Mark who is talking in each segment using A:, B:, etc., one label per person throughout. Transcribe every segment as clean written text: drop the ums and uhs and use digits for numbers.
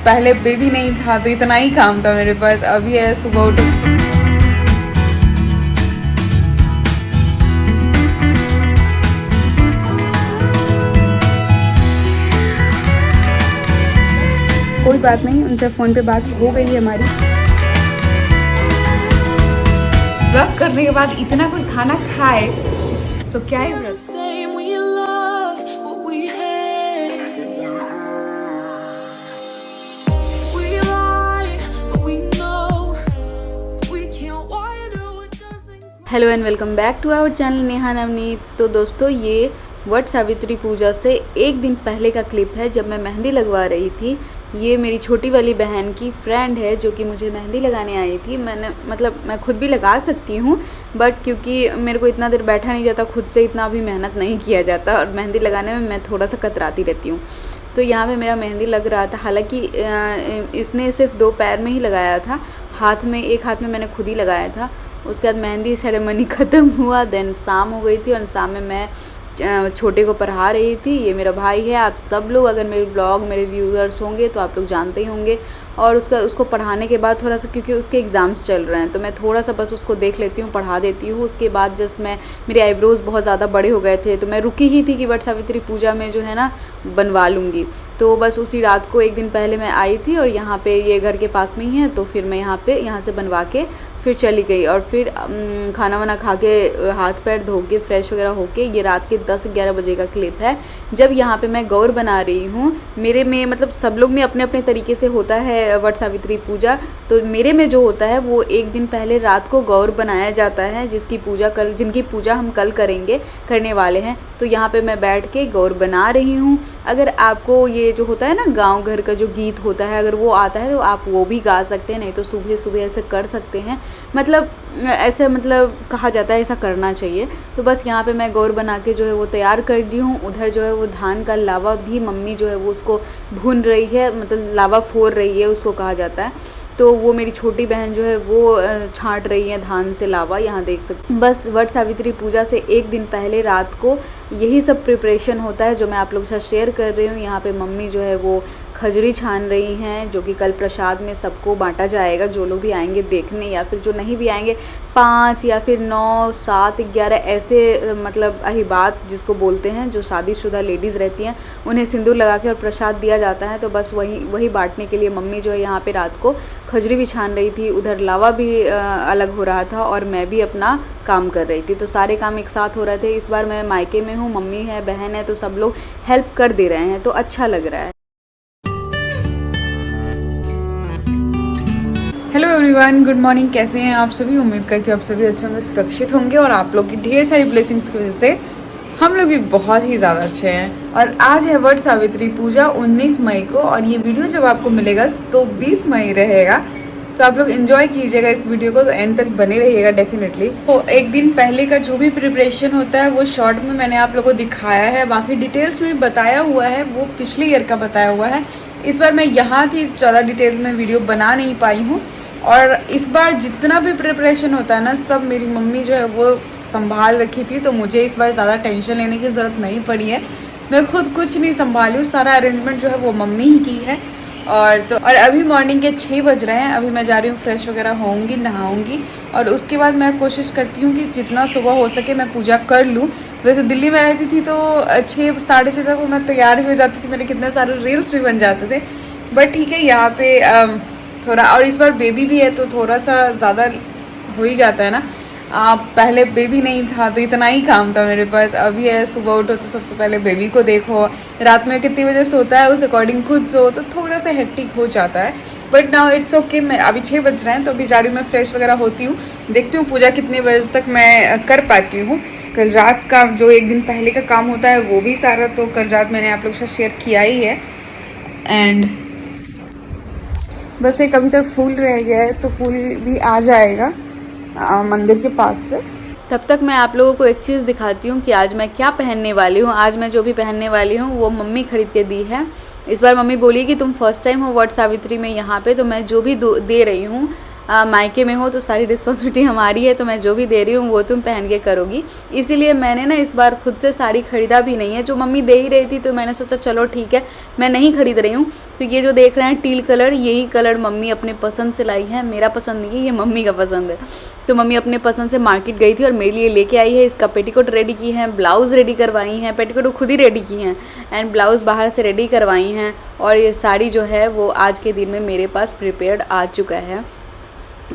A: पहले बेबी नहीं था तो इतना ही काम था मेरे पास। अभी है सुबह उठो, कोई बात नहीं, उनसे फ़ोन पे बात हो गई है हमारी। व्रत करने के बाद इतना कोई खाना खाए तो क्या ही व्रत। Hello and welcome back to our channel Neha Navneet. तो दोस्तों, ये वट सावित्री पूजा से एक दिन पहले का क्लिप है जब मैं मेहंदी लगवा रही थी। ये मेरी छोटी वाली बहन की फ्रेंड है जो कि मुझे मेहंदी लगाने आई थी। मैं खुद भी लगा सकती हूँ, बट क्योंकि मेरे को इतना देर बैठा नहीं जाता, खुद से इतना भी मेहनत नहीं किया जाता और मेहंदी लगाने में मैं थोड़ा सा कतराती रहती हूँ। तो यहाँ पे मेरा मेहंदी लग रहा था। हालांकि इसने सिर्फ 2 पैर में ही लगाया था, एक हाथ में मैंने खुद ही लगाया था। उसके बाद मेहंदी सेरेमनी ख़त्म हुआ, देन शाम हो गई थी और शाम में मैं छोटे को पढ़ा रही थी। ये मेरा भाई है। आप सब लोग अगर मेरे ब्लॉग मेरे व्यूअर्स होंगे तो आप लोग जानते ही होंगे। और उसको पढ़ाने के बाद थोड़ा सा, क्योंकि उसके एग्ज़ाम्स चल रहे हैं, तो मैं थोड़ा सा बस उसको देख लेती हूँ, पढ़ा देती हूँ। उसके बाद जस्ट मेरे आईब्रोज़ बहुत ज़्यादा बड़े हो गए थे, तो मैं रुकी ही थी कि वट सावित्री पूजा में जो है ना बनवा लूँगी। तो बस उसी रात को एक दिन पहले मैं आई थी और यहाँ पे ये घर के पास में ही है, तो फिर मैं यहाँ से बनवा के फिर चली गई। और फिर खाना वाना खा के हाथ पैर धो के फ्रेश वगैरह होके, ये रात के 10-11 बजे का क्लिप है जब यहाँ पे मैं गौर बना रही हूँ। मेरे में मतलब सब लोग में अपने अपने तरीके से होता है वट सावित्री पूजा। तो मेरे में जो होता है वो एक दिन पहले रात को गौर बनाया जाता है, जिनकी पूजा हम कल करने वाले हैं। तो यहाँ पे मैं बैठ के गौर बना रही हूँ। अगर आपको ये जो होता है ना गाँव घर का जो गीत होता है, अगर वो आता है तो आप वो भी गा सकते हैं, नहीं तो सुबह सुबह ऐसे कर सकते हैं। ऐसे कहा जाता है ऐसा करना चाहिए। तो बस यहाँ पे मैं गौर बना के जो है वो तैयार कर दी हूँ। उधर जो है वो धान का लावा भी मम्मी जो है वो उसको भून रही है, मतलब लावा फोड़ रही है उसको कहा जाता है। तो वो मेरी छोटी बहन जो है वो छांट रही है धान से लावा, यहाँ देख सकते। बस वट सावित्री पूजा से एक दिन पहले रात को यही सब प्रिपरेशन होता है जो मैं आप लोगों के साथ शेयर कर रही हूँ। यहाँ पे मम्मी जो है वो खजूरी छान रही हैं, जो कि कल प्रसाद में सबको बांटा जाएगा, जो लोग भी आएंगे देखने या फिर जो नहीं भी आएंगे। 5 या फिर 9, 7, 11 ऐसे मतलब अहिबात जिसको बोलते हैं, जो शादीशुदा लेडीज़ रहती हैं, उन्हें सिंदूर लगा के और प्रसाद दिया जाता है। तो बस वही बांटने के लिए मम्मी जो है यहाँ पे रात को खजूरी भी छान रही थी, उधर लावा भी अलग हो रहा था और मैं भी अपना काम कर रही थी। तो सारे काम एक साथ हो रहे थे। इस बार मैं मायके में हूँ, मम्मी है, बहन है, तो सब लोग हेल्प कर दे रहे हैं, तो अच्छा लग रहा है। Hello everyone, good morning. कैसे हैं आप सभी? उम्मीद करती हूँ आप सभी अच्छे होंगे, सुरक्षित होंगे और आप लोग की ढेर सारी ब्लेसिंग्स की वजह से हम लोग भी बहुत ही ज़्यादा अच्छे हैं। और आज है वट सावित्री पूजा 19 मई को, और ये वीडियो जब आपको मिलेगा तो 20 मई रहेगा। तो आप लोग एंजॉय कीजिएगा इस वीडियो को, तो एंड तक बने रहिएगा डेफिनेटली। तो एक दिन पहले का जो भी प्रिपरेशन होता है वो शॉर्ट में मैंने आप लोगों को दिखाया है, बाकी डिटेल्स में बताया हुआ है, वो पिछले ईयर का बताया हुआ है। इस बार मैं यहाँ थी, ज़्यादा डिटेल में वीडियो बना नहीं पाई हूँ। और इस बार जितना भी प्रिपरेशन होता है ना, सब मेरी मम्मी जो है वो संभाल रखी थी, तो मुझे इस बार ज़्यादा टेंशन लेने की ज़रूरत नहीं पड़ी है। मैं खुद कुछ नहीं संभाली हूँ, सारा अरेंजमेंट जो है वो मम्मी ही की है। और अभी मॉर्निंग के 6 बज रहे हैं। अभी मैं जा रही हूँ, फ्रेश वगैरह होंगी, नहाऊंगी, और उसके बाद मैं कोशिश करती हूँ कि जितना सुबह हो सके मैं पूजा कर लूँ। वैसे दिल्ली में रहती थी तो 6, 6:30 तक मैं तैयार भी हो जाती थी, मेरे कितने सारे रील्स भी बन जाते थे। बट ठीक है, यहाँ पे थोड़ा, और इस बार बेबी भी है तो थोड़ा सा ज़्यादा हो ही जाता है ना। पहले बेबी नहीं था तो इतना ही काम था मेरे पास। अभी है सुबह उठो तो सबसे पहले बेबी को देखो, रात में कितनी बजे सोता है उस अकॉर्डिंग खुद सो, तो थोड़ा सा हेक्टिक हो जाता है। But now it's okay. मैं अभी 6 बज रहे हैं तो अभी जा रही हूँ, मैं फ्रेश वगैरह होती हूँ, देखती हूँ पूजा कितने बजे तक मैं कर पाती हूँ। कल रात का जो एक दिन पहले का काम होता है वो भी सारा तो कल रात मैंने आप लोग के साथ शेयर किया ही है। एंड बस एक अभी तक फूल रह गया है, तो फूल भी आ जाएगा मंदिर के पास से। तब तक मैं आप लोगों को एक चीज़ दिखाती हूँ कि आज मैं क्या पहनने वाली हूँ। आज मैं जो भी पहनने वाली हूँ वो मम्मी खरीद के दी है। इस बार मम्मी बोली कि तुम फर्स्ट टाइम हो वट सावित्री में यहाँ पे, तो मैं जो भी दे रही हूँ मायके में हो तो सारी रिस्पॉन्सिबिलिटी हमारी है, तो मैं जो भी दे रही हूँ वो तुम पहन के करोगी। इसीलिए मैंने ना इस बार खुद से साड़ी खरीदा भी नहीं है, जो मम्मी दे ही रही थी तो मैंने सोचा चलो ठीक है मैं नहीं खरीद रही हूँ। तो ये जो देख रहे हैं टील कलर, यही कलर मम्मी अपने पसंद से लाई है, मेरा पसंद नहीं है, ये मम्मी का पसंद है। तो मम्मी अपने पसंद से मार्केट गई थी और मेरे लिए लेके आई है। इसका पेटीकोट रेडी की है, ब्लाउज़ रेडी करवाई हैं, पेटीकोट खुद ही रेडी की हैं एंड ब्लाउज़ बाहर से रेडी करवाई हैं। और ये साड़ी जो है वो आज के दिन में मेरे पास प्रिपेयर्ड आ चुका है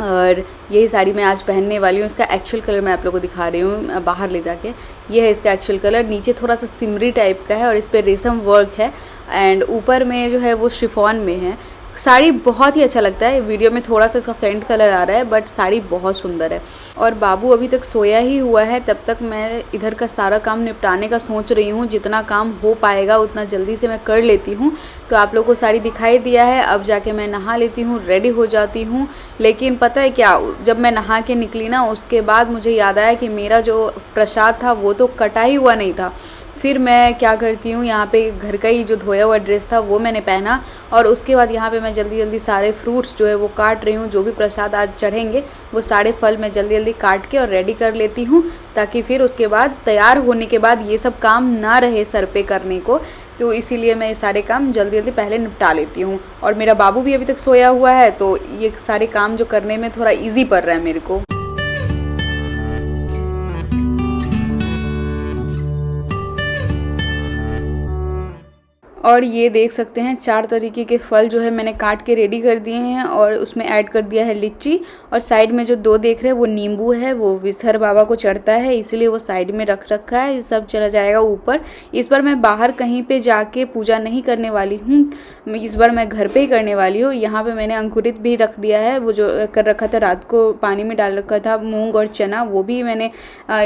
A: और यही साड़ी मैं आज पहनने वाली हूँ। इसका एक्चुअल कलर मैं आप लोगों को दिखा रही हूँ बाहर ले जाके। ये है इसका एक्चुअल कलर, नीचे थोड़ा सा सिमरी टाइप का है और इस पर रेशम वर्क है एंड ऊपर में जो है वो शिफॉन में है। साड़ी बहुत ही अच्छा लगता है, वीडियो में थोड़ा सा इसका फेंट कलर आ रहा है बट साड़ी बहुत सुंदर है। और बाबू अभी तक सोया ही हुआ है, तब तक मैं इधर का सारा काम निपटाने का सोच रही हूँ। जितना काम हो पाएगा उतना जल्दी से मैं कर लेती हूँ। तो आप लोगों को साड़ी दिखाई दिया है, अब जाके मैं नहा लेती हूँ, रेडी हो जाती हूँ। लेकिन पता है क्या, जब मैं नहा के निकली ना उसके बाद मुझे याद आया कि मेरा जो प्रसाद था वो तो कटा ही हुआ नहीं था। फिर मैं क्या करती हूँ, यहाँ पे घर का ही जो धोया हुआ ड्रेस था वो मैंने पहना और उसके बाद यहाँ पे मैं जल्दी जल्दी सारे फ्रूट्स जो है वो काट रही हूँ। जो भी प्रसाद आज चढ़ेंगे वो सारे फल मैं जल्दी जल्दी काट के और रेडी कर लेती हूँ, ताकि फिर उसके बाद तैयार होने के बाद ये सब काम ना रहे सर पे करने को। तो इसीलिए मैं ये सारे काम जल्दी जल्दी पहले निपटा लेती हूँ। और मेरा बाबू भी अभी तक सोया हुआ है तो ये सारे काम जो करने में थोड़ा ईजी पड़ रहा है मेरे को। और ये देख सकते हैं 4 तरीके के फल जो है मैंने काट के रेडी कर दिए हैं और उसमें ऐड कर दिया है लीची। और साइड में जो 2 देख रहे हैं वो नींबू है, वो विषहर बाबा को चढ़ता है इसलिए वो साइड में रख रखा है। ये सब चला जाएगा ऊपर। इस बार मैं बाहर कहीं पे जाके पूजा नहीं करने वाली हूँ, इस बार मैं घर पे ही करने वाली हूँ। यहाँ पे मैंने अंकुरित भी रख दिया है, वो जो कर रखा था रात को पानी में डाल रखा था मूँग और चना, वो भी मैंने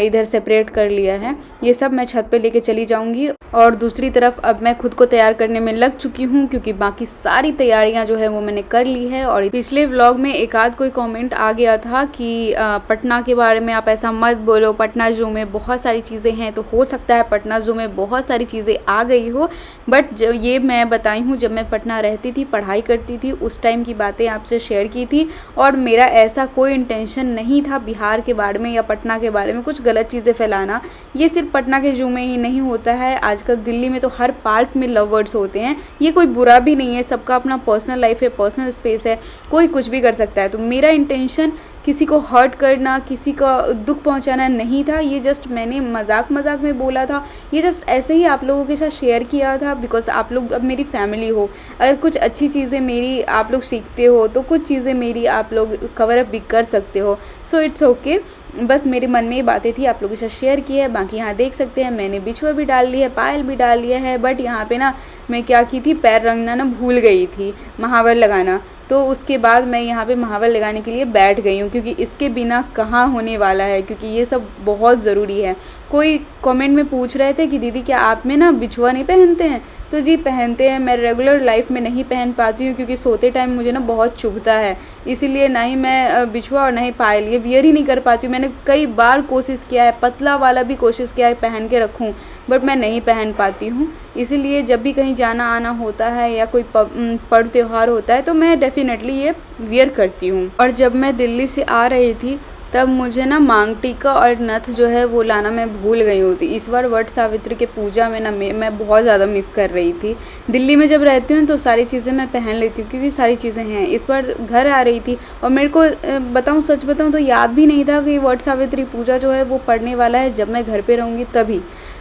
A: इधर सेपरेट कर लिया है। ये सब मैं छत पे लेके चली जाऊँगी। और दूसरी तरफ अब मैं खुद को तैयार करने में लग चुकी हूँ, क्योंकि बाकी सारी तैयारियां जो है वो मैंने कर ली है। और पिछले व्लॉग में एक आध कोई कमेंट आ गया था कि पटना के बारे में आप ऐसा मत बोलो, पटना ज़ू में बहुत सारी चीज़ें हैं। तो हो सकता है पटना ज़ू में बहुत सारी चीज़ें आ गई हो, बट ये मैं बताई हूँ जब मैं पटना रहती थी, पढ़ाई करती थी, उस टाइम की बातें आपसे शेयर की थी। और मेरा ऐसा कोई इंटेंशन नहीं था बिहार के बारे में या पटना के बारे में कुछ गलत चीज़ें फैलाना। ये सिर्फ पटना के ज़ू में ही नहीं होता है, आजकल दिल्ली में तो हर पार्ट में लव बर्ड्स होते हैं। ये कोई बुरा भी नहीं है, सबका अपना पर्सनल लाइफ है, पर्सनल स्पेस है, कोई कुछ भी कर सकता है। तो मेरा इंटेंशन किसी को हर्ट करना, किसी का दुख पहुंचाना नहीं था। ये जस्ट मैंने मजाक मजाक में बोला था, ये जस्ट ऐसे ही आप लोगों के साथ शेयर किया था, बिकॉज आप लोग अब मेरी फैमिली हो। अगर कुछ अच्छी चीज़ें मेरी आप लोग सीखते हो तो कुछ चीज़ें मेरी आप लोग कवर अप भी कर सकते हो। सो इट्स ओके, बस मेरे मन में ये बातें थी, आप लोगों के साथ शेयर की है। बाकी यहाँ देख सकते हैं मैंने बिछुआ भी डाल लिया है, पायल भी डाल लिया है। बट यहाँ पे ना मैं क्या की थी, पैर रंगना ना भूल गई थी, महावर लगाना। तो उसके बाद मैं यहाँ पे महावर लगाने के लिए बैठ गई हूँ, क्योंकि इसके बिना कहाँ होने वाला है, क्योंकि ये सब बहुत ज़रूरी है। कोई कमेंट में पूछ रहे थे कि दीदी क्या आप में ना बिछुआ नहीं पहनते हैं? तो जी पहनते हैं, मैं रेगुलर लाइफ में नहीं पहन पाती हूँ, क्योंकि सोते टाइम मुझे ना बहुत चुभता है, इसीलिए ना ही मैं बिछुआ और ना ही पायल ये वियर ही नहीं कर पाती हूँ। मैंने कई बार कोशिश किया है, पतला वाला भी कोशिश किया है पहन के रखूँ, बट मैं नहीं पहन पाती हूँ। इसीलिए जब भी कहीं जाना आना होता है या कोई पर्व त्यौहार होता है तो मैं डेफिनेटली ये वियर करती हूँ। और जब मैं दिल्ली से आ रही थी तब मुझे ना मांग टीका और नथ जो है वो लाना मैं भूल गई होती। इस बार वट सावित्री के पूजा में ना मैं बहुत ज़्यादा मिस कर रही थी। दिल्ली में जब रहती हूँ तो सारी चीज़ें मैं पहन लेती हूँ, क्योंकि सारी चीज़ें हैं। इस बार घर आ रही थी और मेरे को बताऊँ, सच बताऊँ तो याद भी नहीं था कि वट सावित्री पूजा जो है वो पड़ने वाला है। जब मैं घर पर रहूँगी तभी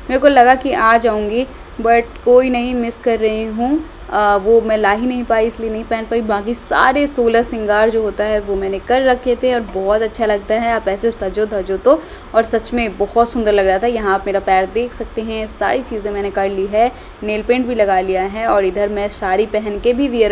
A: मेरे को लगा कि आ जाऊँगी, बट कोई नहीं, मिस कर रही हूँ। वो मैं ला ही नहीं पाई, इसलिए नहीं पहन पाई। बाकी सारे 16 श्रृंगार जो होता है वो मैंने कर रखे थे और बहुत अच्छा लगता है। आप ऐसे सजो धजो तो, और सच में बहुत सुंदर लग रहा था। यहाँ आप मेरा पैर देख सकते हैं, सारी चीज़ें मैंने कर ली है, नेल पेंट भी लगा लिया है। और इधर मैं साड़ी पहन के भी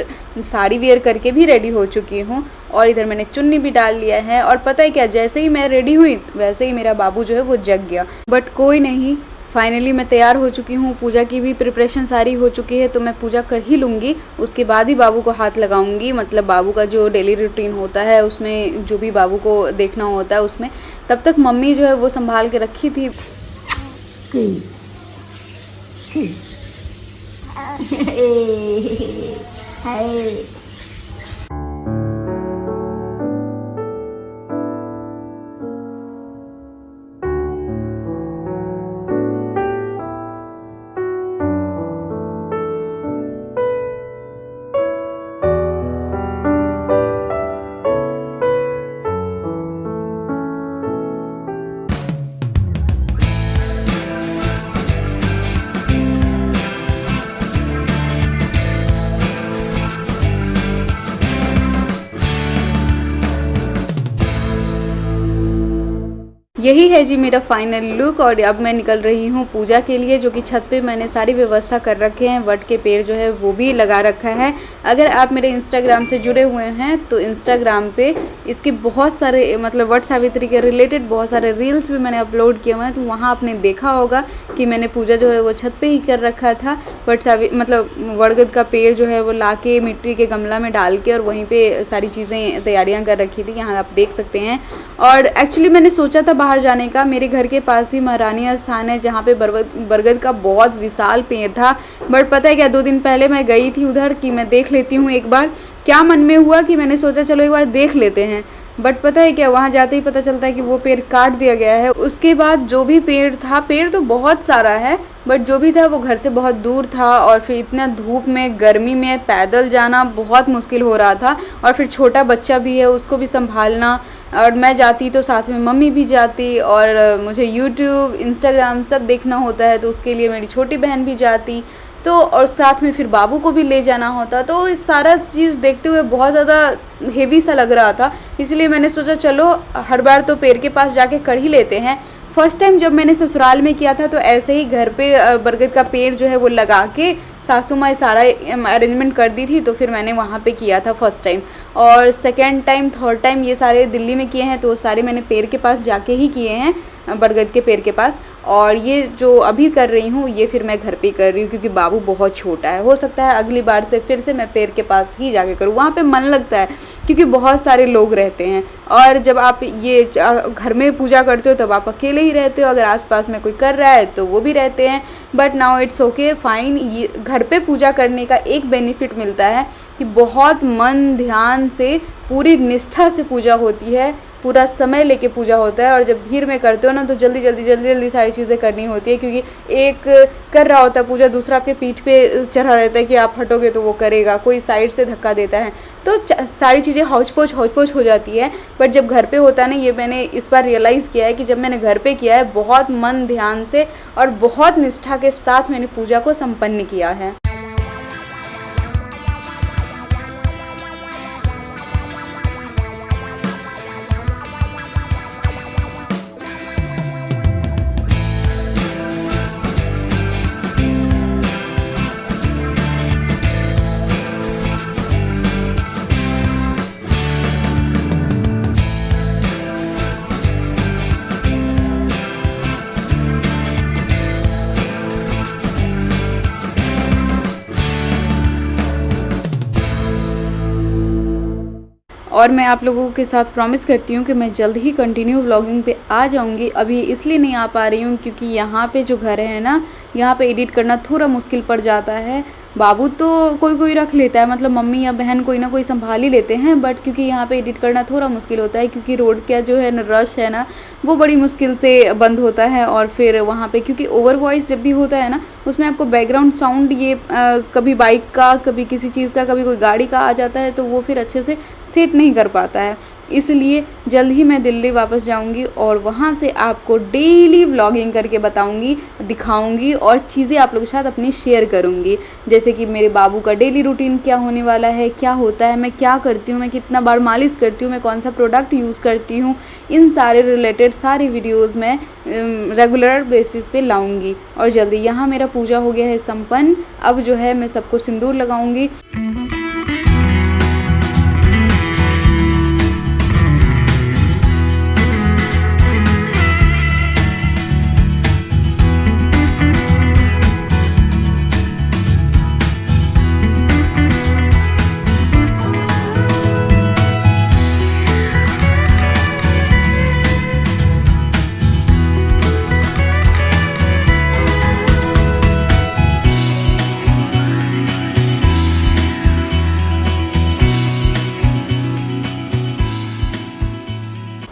A: साड़ी वेयर करके भी रेडी हो चुकी हूँ। और इधर मैंने चुन्नी भी डाल लिया है। और पता है क्या, जैसे ही मैं रेडी हुई वैसे ही मेरा बाबू जो है वो जग गया। बट कोई नहीं, फाइनली मैं तैयार हो चुकी हूँ। पूजा की भी प्रिपरेशन सारी हो चुकी है, तो मैं पूजा कर ही लूँगी, उसके बाद ही बाबू को हाथ लगाऊंगी। मतलब बाबू का जो डेली रूटीन होता है उसमें जो भी बाबू को देखना होता है उसमें। तब तक मम्मी जो है वो संभाल के रखी थी। यही है जी मेरा फाइनल लुक। और अब मैं निकल रही हूँ पूजा के लिए, जो कि छत पे मैंने सारी व्यवस्था कर रखे हैं। वट के पेड़ जो है वो भी लगा रखा है। अगर आप मेरे इंस्टाग्राम से जुड़े हुए हैं तो इंस्टाग्राम पे इसके बहुत सारे मतलब वट सावित्री के रिलेटेड बहुत सारे रील्स भी मैंने अपलोड किए हुए हैं, तो वहाँ आपने देखा होगा कि मैंने पूजा जो है वो छत पे ही कर रखा था। मतलब वड़गद का पेड़ जो है वो ला के मिट्टी के गमला में डाल के और वहीं पे सारी चीज़ें तैयारियाँ कर रखी थी, यहाँ आप देख सकते हैं। और एक्चुअली मैंने सोचा था बाहर जाने का। मेरे घर के पास ही महारानी स्थान है जहाँ पे बरगद का बहुत विशाल पेड़ था, बट पता है क्या, 2 दिन पहले मैं गई थी उधर कि मैं देख लेती हूँ एक बार। क्या मन में हुआ कि मैंने सोचा चलो एक बार देख लेते हैं, बट पता है क्या, वहाँ जाते ही पता चलता है कि वो पेड़ काट दिया गया है। उसके बाद जो भी पेड़ था, पेड़ तो बहुत सारा है बट जो भी था वो घर से बहुत दूर था, और फिर इतना धूप में गर्मी में पैदल जाना बहुत मुश्किल हो रहा था। और फिर छोटा बच्चा भी है, उसको भी संभालना, और मैं जाती तो साथ में मम्मी भी जाती, और मुझे यूट्यूब इंस्टाग्राम सब देखना होता है तो उसके लिए मेरी छोटी बहन भी जाती, तो और साथ में फिर बाबू को भी ले जाना होता। तो इस सारा चीज़ देखते हुए बहुत ज़्यादा हेवी सा लग रहा था, इसलिए मैंने सोचा चलो हर बार तो पेड़ के पास जाके कर ही लेते हैं। फर्स्ट टाइम जब मैंने ससुराल में किया था तो ऐसे ही घर पे बरगद का पेड़ जो है वो लगा के सासू माँ सारा अरेंजमेंट कर दी थी, तो फिर मैंने वहाँ पे किया था फर्स्ट टाइम। और सेकेंड टाइम थर्ड टाइम ये सारे दिल्ली में किए हैं, तो सारे मैंने पेड़ के पास जाके ही किए हैं, बरगद के पेड़ के पास। और ये जो अभी कर रही हूँ ये फिर मैं घर पे कर रही हूँ क्योंकि बाबू बहुत छोटा है। हो सकता है अगली बार से फिर से मैं पेड़ के पास ही जाके करूँ, वहाँ पे मन लगता है क्योंकि बहुत सारे लोग रहते हैं। और जब आप ये घर में पूजा करते हो तब आप अकेले ही रहते हो, अगर आसपास में कोई कर रहा है तो वो भी रहते हैं। But now it's okay fine. ये घर पे पूजा करने का एक बेनिफिट मिलता है कि बहुत मन ध्यान से पूरी निष्ठा से पूजा होती है, पूरा समय लेके पूजा होता है। और जब भीड़ में करते हो ना तो जल्दी सारी चीज़ें करनी होती है, क्योंकि एक कर रहा होता है पूजा, दूसरा आपके पीठ पे चढ़ा रहता है कि आप हटोगे तो वो करेगा, कोई साइड से धक्का देता है, तो सारी चीज़ें हौच पोच हो जाती है। बट जब घर पे होता है ना, ये मैंने इस बार रियलाइज़ किया है कि जब मैंने घर पे किया है बहुत मन ध्यान से और बहुत निष्ठा के साथ मैंने पूजा को संपन्न किया है। और मैं आप लोगों के साथ प्रॉमिस करती हूँ कि मैं जल्द ही कंटिन्यू व्लॉगिंग पे आ जाऊँगी। अभी इसलिए नहीं आ पा रही हूँ क्योंकि यहाँ पे जो घर है ना, यहाँ पे एडिट करना थोड़ा मुश्किल पड़ जाता है। बाबू तो कोई रख लेता है, मतलब मम्मी या बहन कोई ना कोई संभाल ही लेते हैं, बट क्योंकि यहाँ पे एडिट करना थोड़ा मुश्किल होता है क्योंकि रोड का जो है ना रश है ना, वो बड़ी मुश्किल से बंद होता है। और फिर वहाँ पे क्योंकि ओवर वॉइस जब भी होता है ना, उसमें आपको बैकग्राउंड साउंड ये कभी बाइक का, कभी किसी चीज़ का, कभी कोई गाड़ी का आ जाता है, तो वो फिर अच्छे से सेट नहीं कर पाता है। इसलिए जल्द ही मैं दिल्ली वापस जाऊंगी और वहाँ से आपको डेली व्लॉगिंग करके बताऊंगी, दिखाऊंगी और चीज़ें आप लोगों के साथ अपनी शेयर करूंगी। जैसे कि मेरे बाबू का डेली रूटीन क्या होने वाला है, क्या होता है, मैं क्या करती हूँ, मैं कितना बार मालिश करती हूँ, मैं कौन सा प्रोडक्ट यूज़ करती हूँ, इन सारे रिलेटेड सारी वीडियोज़ मैं रेगुलर बेसिस पे लाऊंगी। और जल्दी यहाँ मेरा पूजा हो गया है संपन्न। अब जो है मैं सबको सिंदूर लगाऊंगी।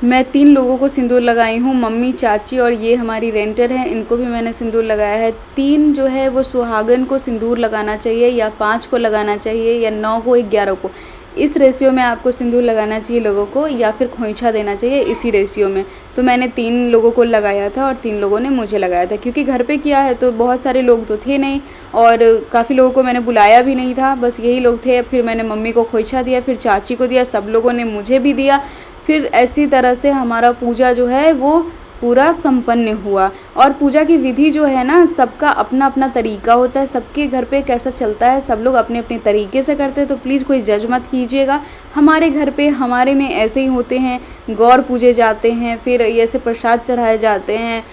A: मैं 3 लोगों को सिंदूर लगाई हूँ, मम्मी, चाची और ये हमारी रेंटर हैं, इनको भी मैंने सिंदूर लगाया है। 3 जो है वो सुहागन को सिंदूर लगाना चाहिए, या 5 को लगाना चाहिए, या 9 को, 11 को। इस रेशियो में आपको सिंदूर लगाना चाहिए लोगों को, या फिर खोइछा देना चाहिए इसी रेशियो में। तो मैंने 3 लोगों को लगाया था और 3 लोगों ने मुझे लगाया था, क्योंकि घर पे किया है तो बहुत सारे लोग तो थे नहीं और काफ़ी लोगों को मैंने बुलाया भी नहीं था, बस यही लोग थे। फिर मैंने मम्मी को खोइछा दिया, फिर चाची को दिया, सब लोगों ने मुझे भी दिया। फिर ऐसी तरह से हमारा पूजा जो है वो पूरा संपन्न हुआ। और पूजा की विधि जो है ना, सबका अपना अपना तरीका होता है, सबके घर पे कैसा चलता है, सब लोग अपने अपने तरीके से करते हैं, तो प्लीज़ कोई जज मत कीजिएगा। हमारे घर पे हमारे में ऐसे ही होते हैं, गौर पूजे जाते हैं, फिर ऐसे प्रसाद चढ़ाए जाते हैं,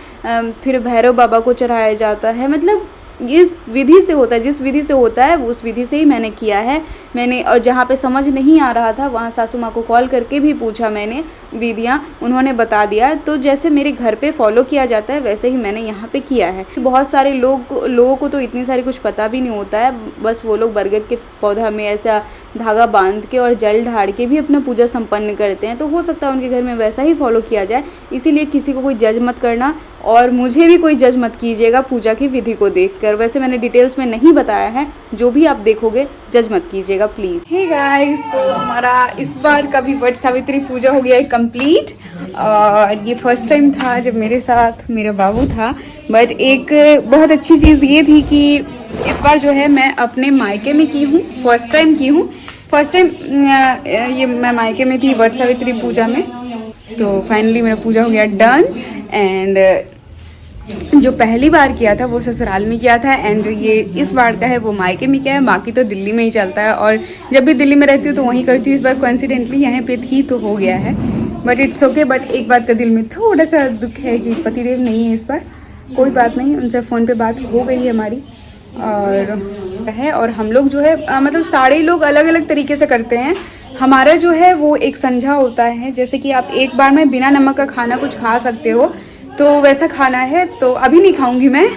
A: फिर भैरव बाबा को चढ़ाया जाता है, मतलब इस विधि से होता है, जिस विधि से होता है उस विधि से ही मैंने किया है। मैंने और जहाँ पे समझ नहीं आ रहा था वहाँ सासू माँ को कॉल करके भी पूछा मैंने विधियाँ, उन्होंने बता दिया। तो जैसे मेरे घर पे फॉलो किया जाता है वैसे ही मैंने यहाँ पे किया है। बहुत सारे लोगों को तो इतनी सारी कुछ पता भी नहीं होता है, बस वो लोग बरगद के पौधा में ऐसा धागा बांध के और जल ढाड़ के भी अपना पूजा संपन्न करते हैं। तो हो सकता है उनके घर में वैसा ही फॉलो किया जाए, इसीलिए किसी को कोई जज मत करना और मुझे भी कोई जज मत कीजिएगा पूजा की विधि को देखकर। वैसे मैंने डिटेल्स में नहीं बताया है, जो भी आप देखोगे जज मत कीजिएगा प्लीज़। हे गाइस, तो हमारा इस बार का भी वट सावित्री पूजा हो गया है कंप्लीट। और ये फर्स्ट टाइम था जब मेरे साथ मेरा बाबू था, बट एक बहुत अच्छी चीज़ ये थी कि इस बार जो है मैं अपने मायके में की हूँ, फर्स्ट टाइम की हूँ। फर्स्ट टाइम ये मैं मायके में थी वट सावित्री पूजा में। तो फाइनली मेरा पूजा हो गया डन। एंड जो पहली बार किया था वो ससुराल में किया था, एंड जो ये इस बार का है वो मायके में किया है। बाकी तो दिल्ली में ही चलता है, और जब भी दिल्ली में रहती हूँ तो वहीं करती हूँ। इस बार कोइंसिडेंटली यहाँ पे थी तो हो गया है, बट इट्स ओके। बट एक बात का दिल में थोड़ा सा दुख है कि पतिदेव नहीं है इस बार। कोई बात नहीं, उनसे फ़ोन पे बात हो गई है हमारी और हम लोग जो है मतलब सारे लोग अलग अलग तरीके से करते हैं। हमारा जो है वो एक संझा होता है, जैसे कि आप एक बार में बिना नमक का खाना कुछ खा सकते हो, तो वैसा खाना है। तो अभी नहीं खाऊंगी मैं,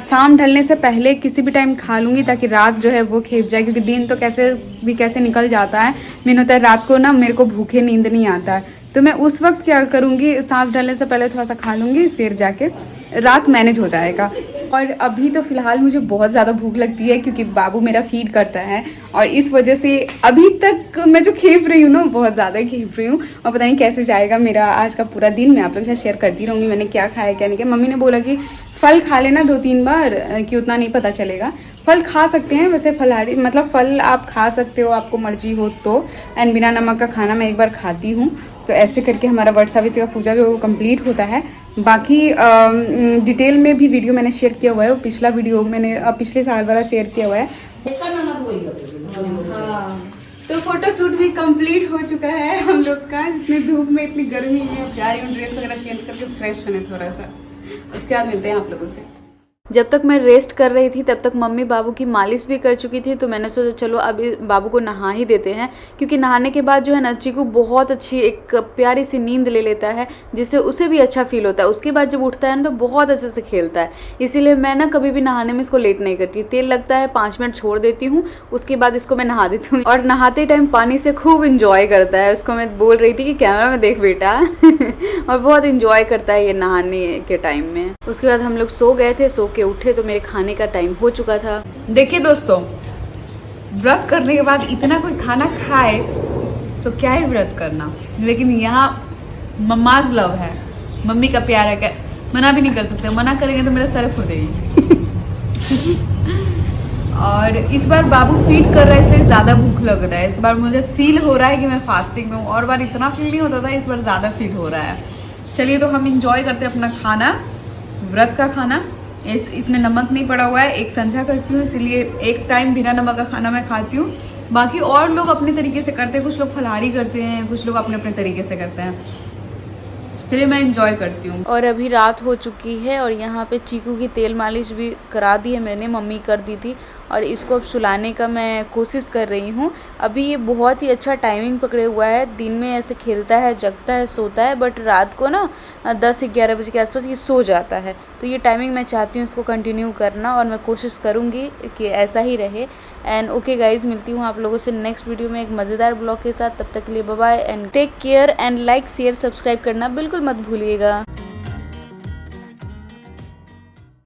A: शाम ढलने से पहले किसी भी टाइम खा लूँगी, ताकि रात जो है वो खेप जाए, क्योंकि दिन तो कैसे निकल जाता है। मेन होता है रात को ना मेरे को भूखे नींद नहीं आता है, तो मैं उस वक्त क्या करूँगी, सांस ढलने से पहले थोड़ा सा खा लूँगी, फिर जाके रात मैनेज हो जाएगा। और अभी तो फ़िलहाल मुझे बहुत ज़्यादा भूख लगती है, क्योंकि बाबू मेरा फीड करता है, और इस वजह से अभी तक मैं जो खेप रही हूँ ना, बहुत ज़्यादा खेप रही हूँ। और पता नहीं कैसे जाएगा मेरा आज का पूरा दिन। मैं आप लोगों के साथ शेयर करती रहूँगी मैंने क्या खाया क्या नहीं किया। मम्मी ने बोला कि फल खा लेना 2-3 बार, कि उतना नहीं पता चलेगा। फल खा सकते हैं वैसे, फलाहारी मतलब फल आप खा सकते हो, आपको मर्जी हो तो। एंड बिना नमक का खाना मैं एक बार खाती हूँ। तो ऐसे करके हमारा वट सावित्री का पूजा जो कंप्लीट होता है। बाकी डिटेल में भी वीडियो मैंने शेयर किया हुआ है, वो पिछला वीडियो मैंने पिछले साल वाला शेयर किया हुआ है। हाँ, तो फोटो शूट भी कंप्लीट हो चुका है हम लोग का। इतनी धूप में, इतनी गर्मी में जा रही हूँ ड्रेस वगैरह चेंज करके फ्रेश होने थोड़ा सा, उसके बाद मिलते हैं आप लोगों से। जब तक मैं रेस्ट कर रही थी तब तक मम्मी बाबू की मालिश भी कर चुकी थी, तो मैंने सोचा चलो अभी बाबू को नहा ही देते हैं, क्योंकि नहाने के बाद जो है ना चीकू बहुत अच्छी एक प्यारी सी नींद ले लेता है, जिससे उसे भी अच्छा फील होता है। उसके बाद जब उठता है ना तो बहुत अच्छे से खेलता है। इसीलिए मैं ना कभी भी नहाने में इसको लेट नहीं करती, तेल लगता है 5 मिनट छोड़ देती हूँ, उसके बाद इसको मैं नहा देती हूँ। और नहाते टाइम पानी से खूब इंजॉय करता है, उसको मैं बोल रही थी कि कैमरा में देख बेटा और बहुत इंजॉय करता है ये नहाने के टाइम में। उसके बाद हम लोग सो गए थे, सो के उठे तो मेरे खाने का टाइम हो चुका था।
B: देखिए दोस्तों, व्रत करने के बाद इतना कोई खाना खाए तो क्या ही व्रत करना, लेकिन यहाँ मम्माज लव है, मम्मी का प्यार है, क्या मना भी नहीं कर सकते, मना करेंगे तो मेरा सर फुटेगी। और इस बार बाबू फीड कर रहा है इसलिए ज़्यादा भूख लग रहा है। इस बार मुझे फील हो रहा है कि मैं फास्टिंग में हूँ, और बार इतना फील नहीं होता था, इस बार ज़्यादा फील हो रहा है। चलिए तो हम इंजॉय करते हैं अपना खाना, व्रत का खाना। इसमें नमक नहीं पड़ा हुआ है, एक संझा करती हूँ इसलिए एक टाइम बिना नमक का खाना मैं खाती हूँ। बाकी और लोग अपने तरीके से करते हैं, कुछ लोग फलाहारी करते हैं, कुछ लोग अपने अपने तरीके से करते हैं। चलिए मैं इंजॉय करती हूँ।
A: और अभी रात हो चुकी है और यहाँ पे चीकू की तेल मालिश भी करा दी है मैंने, मम्मी कर दी थी, और इसको अब सुलाने का मैं कोशिश कर रही हूँ। अभी ये बहुत ही अच्छा टाइमिंग पकड़े हुआ है, दिन में ऐसे खेलता है, जगता है, सोता है, बट रात को ना 10-11 बजे के आसपास ये सो जाता है। तो ये टाइमिंग मैं चाहती हूँ इसको कंटिन्यू करना, और मैं कोशिश करूँगी कि ऐसा ही रहे। एंड ओके गाइज, मिलती हूँ आप लोगों से नेक्स्ट वीडियो में एक मज़ेदार ब्लॉग के साथ। तब तक के लिए bye bye and take care, and like share subscribe करना बिल्कुल मत भूलिएगा।